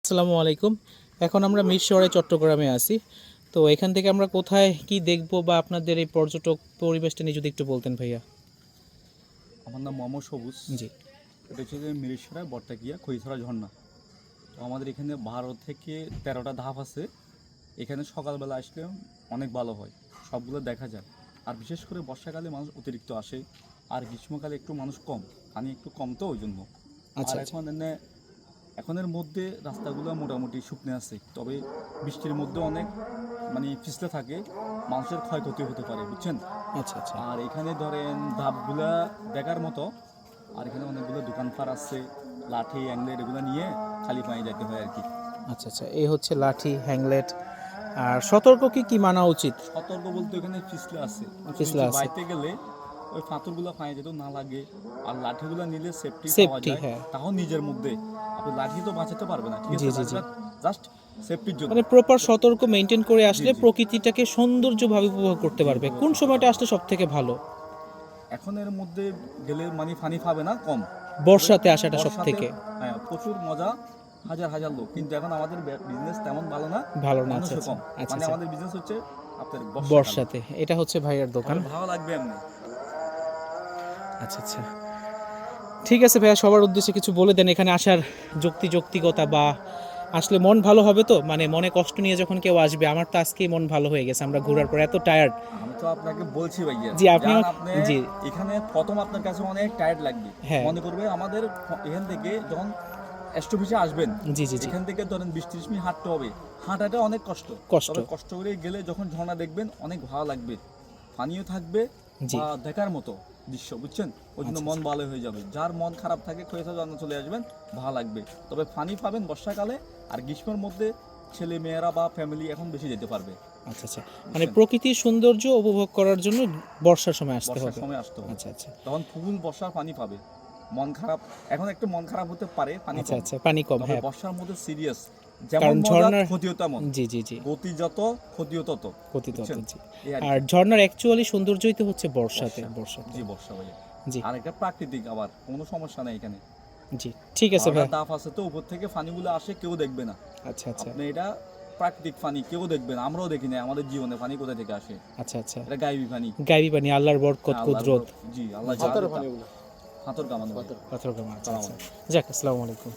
আসসালামু আলাইকুম। এখন আমরা মিরসরাই চট্টগ্রামে আছি। তো এখান থেকে আমরা কোথায় কি দেখব বা আপনাদের এই পর্যটক পরিবেশটা নিয়ে যদি একটু বলতেন ভাইয়া। আমার নাম মোহাম্মদ সবুজ। জি। এটা হচ্ছে যে মিরেশ্বরায় বর্তাকিয়া খইছড়া ঝর্ণা। তো আমাদের এখানে 12 থেকে 13টা ধাপ আছে। এখানে সকালবেলা আসলে অনেক ভালো হয়, সবগুলো দেখা যায়। আর বিশেষ করে বর্ষাকালে মানুষ অতিরিক্ত আসে, আর গ্রীষ্মকালে একটু মানুষ কম, পানি একটু কম, তো ওই জন্য। আচ্ছা আর আচ্ছা। এখনের মধ্যে রাস্তাগুলো মোটামুটি শুকনো আছে, তবে বৃষ্টির মধ্যে অনেক পিছলে থাকে, মানুষের ক্ষয়ক্ষতি হতে পারে, বুঝছেন। আচ্ছা আচ্ছা। আর এখানে ধরেন ধাপগুলা দেখার মতো। আর এখানে অনেকগুলো দোকানপাট আছে, লাঠি অ্যাংলেট এগুলো নিয়ে খালি পায়ে যেতে হয় আর কি। আচ্ছা আচ্ছা, এই হচ্ছে লাঠি হ্যাংলেট। আর সতর্ক কি কি মানা উচিত? সতর্ক বলতে এখানে পিছলে আছে, উঁচু পিছলা নিচু আছে। বাইতে গেলে ওই ফাঁতুরগুলো পায়ে যেতেও না লাগে। আর লাঠিগুলো নিলে সেফটি পাওয়া সেফটি, যায়, হ্যাঁ। তাও নিজের মধ্যে। আপনি লাঠি তো বাঁচাতে পারবে না, ঠিক জি আছে, জি জি। লাঠিটা জাস্ট সেফটির জন্য। মানে প্রপার সতর্ক মেনটেন করে জি আসলে জি প্রকৃতিটাকে সৌন্দর্যভাবে উপভোগ করতে জি, পারবে। উপভোগ কোন করতে সময়টা পারবে। আসলে সব থেকে ভালো? এখন এর মধ্যে গেলে পানি পাবে না, কম। তবে বর্ষাতে আসাটা সব বর্ষাতে থেকে হ্যাঁ প্রচুর মজা, হাজার হাজার লোক। কিন্তু এখন আমাদের বিজনেস তেমন ভালো না, ভালো না। আচ্ছা মানুষও আচ্ছা কম। আচ্ছা আচ্ছা। আমাদের বিজনেস হচ্ছে আপনার বর্ষাকালে। বর্ষাতে এটা হচ্ছে ভাইয়ার দোকান। তবে ভালো লাগবে এমনি। আচ্ছা আচ্ছা, ঠিক আছে ভাইয়া, সবার উদ্দেশ্যে কিছু বলে দেন এখানে আসার যৌক্তিকতা, বা আসলে মন ভালো হবে তো, মানে মনে কষ্ট নিয়ে যখন কেউ আসবে। আমার তো আজকেই মন ভালো হয়ে গেছে, আমরা ঘোরার পর এত টায়ার্ড। আমি তো আপনাকে বলছি ভাইয়া, জি আপনি যান আপনি। জি এখানে প্রথম আপনার কাছে অনেক টায়ার্ড লাগবে, হ্যাঁ। মনে করবে আমাদের এখান থেকে যখন স্টপেজে আসবেন, জি জি জি। এখান থেকে ধরেন 20-30 মিনিট হাঁটতে হবে। হাঁটাটা অনেক কষ্ট, কষ্ট। তবে কষ্ট করে গেলে যখন ঝর্ণা দেখবেন অনেক ভালো লাগবে, পানিও থাকবে, জি। বা দেখার মতো দৃশ্য, বুঝছেন। ওই জন্য আচ্ছা মন আচ্ছা। ভালো হয়ে যাবে। যার মন খারাপ থাকে খয়েছা ঝর্ণা চলে আসবেন, ভালো লাগবে। তবে পানি পাবেন বর্ষাকালে, আর গ্রীষ্মের মধ্যে ছেলে মেয়েরা বা ফ্যামিলি এখন বেশি যেতে পারবে, আচ্ছা আচ্ছা, মানে বুঝছেন। প্রকৃতির সৌন্দর্য উপভোগ করার জন্য বর্ষার সময় আসতে বর্ষার হবে। সময় আসতে হবে, আচ্ছা আচ্ছা। তখন ফুল বর্ষার পানি পাবে। মন খারাপ, এখন একটু মন খারাপ হতে পারে, পানি আচ্ছা কম। আচ্ছা, পানি কম, তবে হ্যাঁ। বর্ষার মধ্যে সিরিয়াস, যেমন কারণ মজা ঝর্ণার ক্ষতিও তেমন। জি জি জি। গতি যত, ক্ষতিও তত, পতিত বুঝছেন। জি। এই আর আর কি। ঝর্ণার অ্যাকচুয়ালি সৌন্দর্যই তো হচ্ছে বর্ষাতে, বর্ষা, বর্ষাতে। জি বর্ষা ভাইয়া। জি আর একটা প্রাকৃতিক, আবার কোনো সমস্যা নেই এখানে। জি, ঠিক আছে 12টা ভাইয়া। দাপ আছে, তো উপর থেকে পানিগুলো আসে, কেউ দেখবে না। আচ্ছা আচ্ছা আপনি এটা প্রাকৃতিক পানি, কেউ দেখবে না, আমরাও দেখি না আমাদের জীবনে পানি কোথা থেকে আসে। আচ্ছা আচ্ছা। এটা গাইবি পানি। গাইবি পানি, আল্লাহর বরকত হ্যাঁ, আল্লাহর কুদরত। জি, আল্লাহ যা হাতের দিতা। পানিগুলো হাতর কামানো। পাথর কামা। আচ্ছা সালাম আচ্ছা। আলাইকুম। যাক, আসসালামু আলাইকুম।